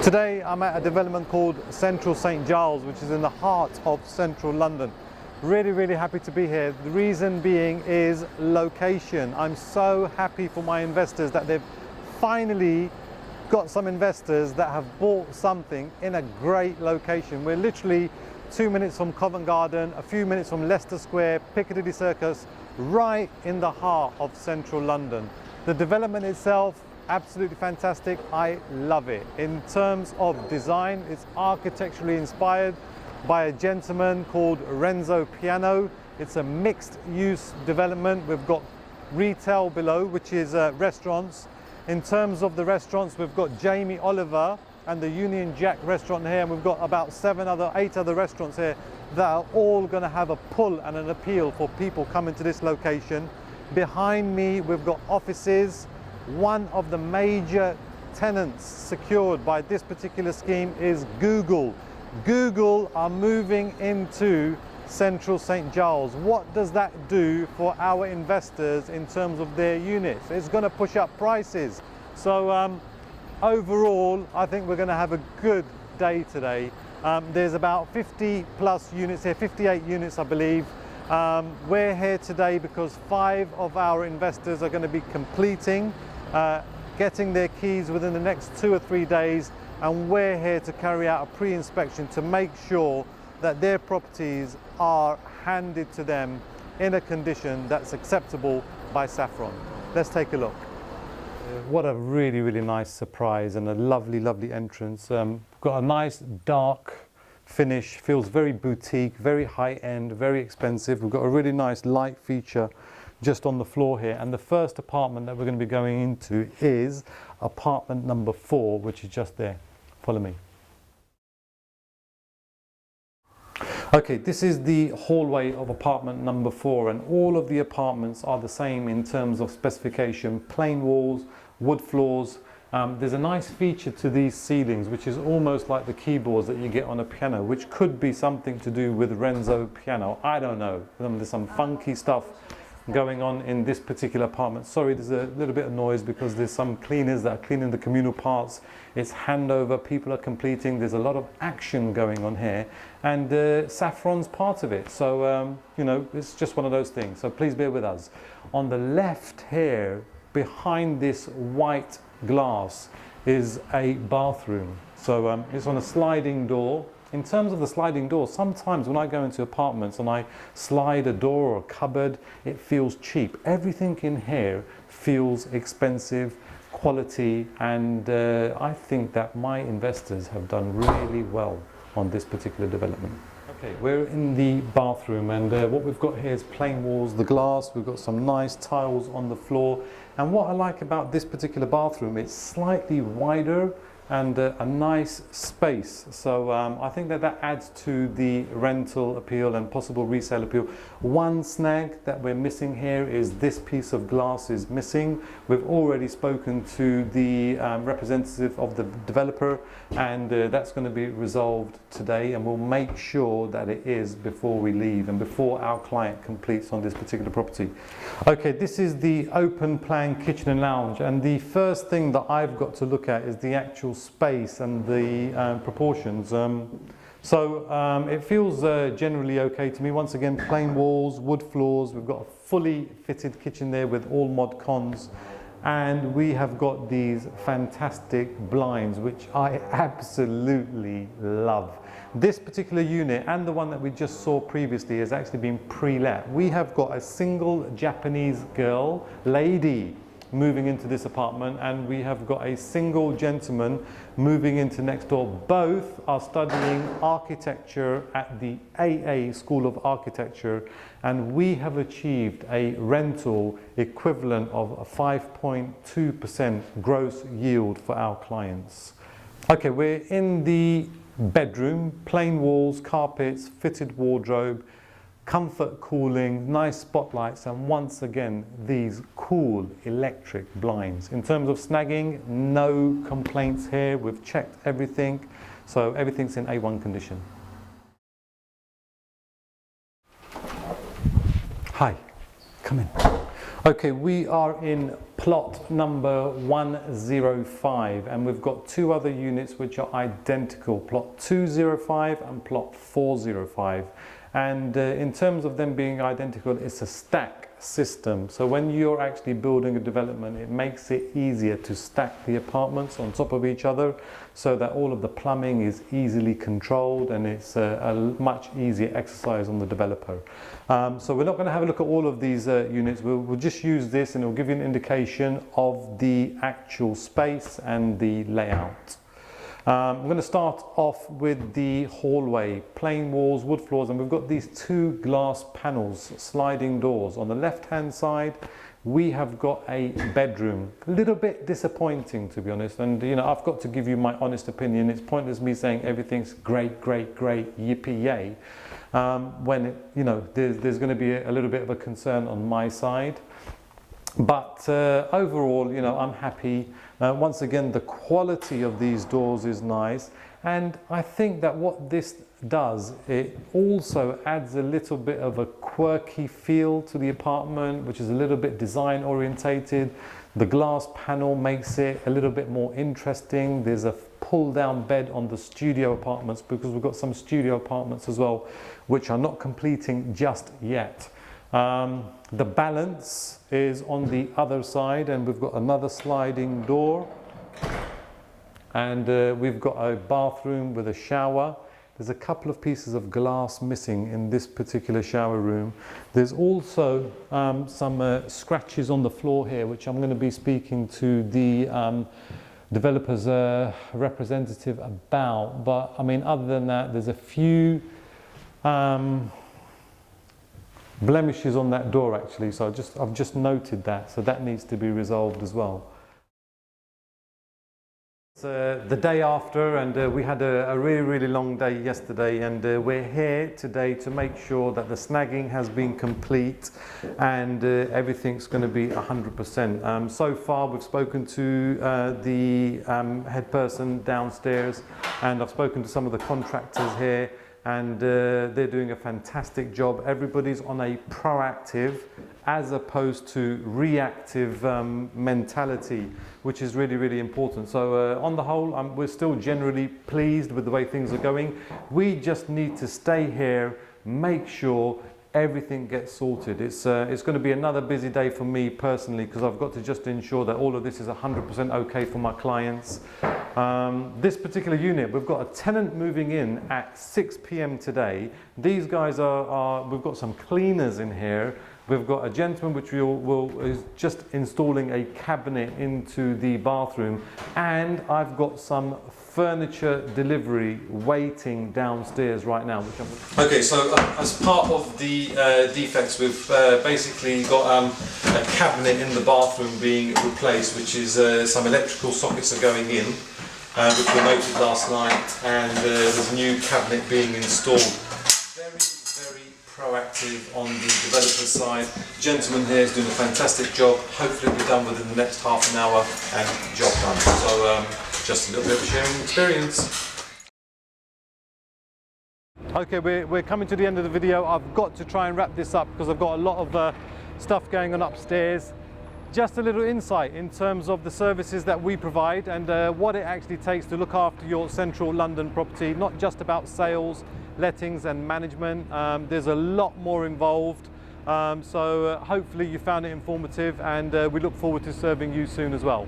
Today I'm at a development called Central St Giles, which is in the heart of central London. Really happy to be here. The reason being is location. I'm so happy for my investors that they've finally got some investors that have bought something in a great location. We're literally 2 minutes from Covent Garden, a few minutes from Leicester Square, Piccadilly Circus, right in the heart of central London. The development itself, absolutely fantastic. I love it. In terms of design, it's architecturally inspired by a gentleman called Renzo Piano. It's a mixed use development. We've got retail below, which is restaurants. In terms of the restaurants, we've got Jamie Oliver and the Union Jack restaurant here, and we've got about 8 other restaurants here that are all going to have a pull and an appeal for people coming to this location. Behind me, we've got offices. One of the major tenants secured by this particular scheme is Google. Google are moving into Central St Giles. What does that do for our investors in terms of their units? It's going to push up prices. So overall, I think we're going to have a good day today. There's about 50 plus units here, 58 units I believe. We're here today because 5 of our investors are going to be completing, getting their keys within the next 2 or 3 days, and we're here to carry out a pre-inspection to make sure that their properties are handed to them in a condition that's acceptable by Saffron. Let's take a look. What a really nice surprise and a lovely entrance. Got a nice dark finish, feels very boutique, very high-end, very expensive. We've got a really nice light feature just on the floor here, and the first apartment that we're going to be going into is apartment number 4, which is just there. Follow me. Okay, this is the hallway of apartment number 4, and all of the apartments are the same in terms of specification: plain walls, wood floors. There's a nice feature to these ceilings, which is almost like the keyboards that you get on a piano, which could be something to do with Renzo Piano. I don't know. There's some funky stuff going on in this particular apartment. Sorry, there's a little bit of noise because there's some cleaners that are cleaning the communal parts. It's handover, people are completing, there's a lot of action going on here, and Saffron's part of it. So, you know, it's just one of those things. So please bear with us. On the left here, behind this white glass, is a bathroom. So it's on a sliding door. In terms of the sliding door, sometimes when I go into apartments and I slide a door or a cupboard, it feels cheap. Everything in here feels expensive, quality, and I think that my investors have done really well on this particular development. Okay, we're in the bathroom, and what we've got here is plain walls, the glass, we've got some nice tiles on the floor, and what I like about this particular bathroom, it's slightly wider and a nice space. So I think that adds to the rental appeal and possible resale appeal. One snag that we're missing here is this piece of glass is missing. We've already spoken to the representative of the developer, and that's going to be resolved today, and we'll make sure that it is before we leave and before our client completes on this particular property. Okay, this is the open plan kitchen and lounge, and the first thing that I've got to look at is the actual space and the proportions. It feels generally okay to me. Once again, plain walls, wood floors. We've got a fully fitted kitchen there with all mod cons, and we have got these fantastic blinds, which I absolutely love. This particular unit and the one that we just saw previously has actually been pre-let. We have got a single Japanese lady moving into this apartment, and we have got a single gentleman moving into next door. Both are studying architecture at the AA School of Architecture, and we have achieved a rental equivalent of a 5.2% gross yield for our clients. Okay, we're in the bedroom, plain walls, carpets, fitted wardrobe, comfort cooling, nice spotlights, and once again these cool electric blinds. In terms of snagging, no complaints here. We've checked everything, so everything's in A1 condition. Hi, come in. Okay, we are in plot number 105, and we've got two other units which are identical, plot 205 and plot 405. And in terms of them being identical, it's a stack system. So when you're actually building a development, it makes it easier to stack the apartments on top of each other so that all of the plumbing is easily controlled, and it's a much easier exercise on the developer. So we're not going to have a look at all of these units. We'll just use this, and it'll give you an indication of the actual space and the layout. I'm going to start off with the hallway, plain walls, wood floors, and we've got these two glass panels, sliding doors. On the left hand side we have got a bedroom. A little bit disappointing, to be honest, and you know, I've got to give you my honest opinion. It's pointless me saying everything's great, great, great, yippee yay, when it, you know, there's going to be a little bit of a concern on my side. But overall, you know, I'm happy. Once again, the quality of these doors is nice, and I think that what this does, it also adds a little bit of a quirky feel to the apartment, which is a little bit design orientated. The glass panel makes it a little bit more interesting. There's a pull down bed on the studio apartments, because we've got some studio apartments as well which are not completing just yet. The balance is on the other side, and we've got another sliding door, and we've got a bathroom with a shower. There's a couple of pieces of glass missing in this particular shower room. There's also some scratches on the floor here, which I'm going to be speaking to the developer's representative about. But I mean, other than that, there's a few blemishes on that door actually, so I've just noted that, so that needs to be resolved as well. It's the day after, and we had a really long day yesterday, and we're here today to make sure that the snagging has been complete and everything's going to be 100%. So far we've spoken to the head person downstairs, and I've spoken to some of the contractors here, and they're doing a fantastic job. Everybody's on a proactive as opposed to reactive mentality, which is really important. So on the whole, we're still generally pleased with the way things are going. We just need to stay here, make sure everything gets sorted. It's going to be another busy day for me personally, because I've got to just ensure that all of this is 100% okay for my clients. This particular unit, we've got a tenant moving in at 6 p.m. today. These guys we've got some cleaners in here. We've got a gentleman which is just installing a cabinet into the bathroom, and I've got some furniture delivery waiting downstairs right now. Okay, so as part of the defects, we've basically got a cabinet in the bathroom being replaced, which is some electrical sockets are going in, which were noted last night, and there's a new cabinet being installed. Very proactive on the developer side. The gentleman here is doing a fantastic job. Hopefully it'll be done within the next half an hour and job done. So just a little bit of sharing experience. Okay, we're coming to the end of the video. I've got to try and wrap this up because I've got a lot of stuff going on upstairs. Just a little insight in terms of the services that we provide and what it actually takes to look after your central London property. Not just about sales, lettings and management. There's a lot more involved. So hopefully you found it informative, and we look forward to serving you soon as well.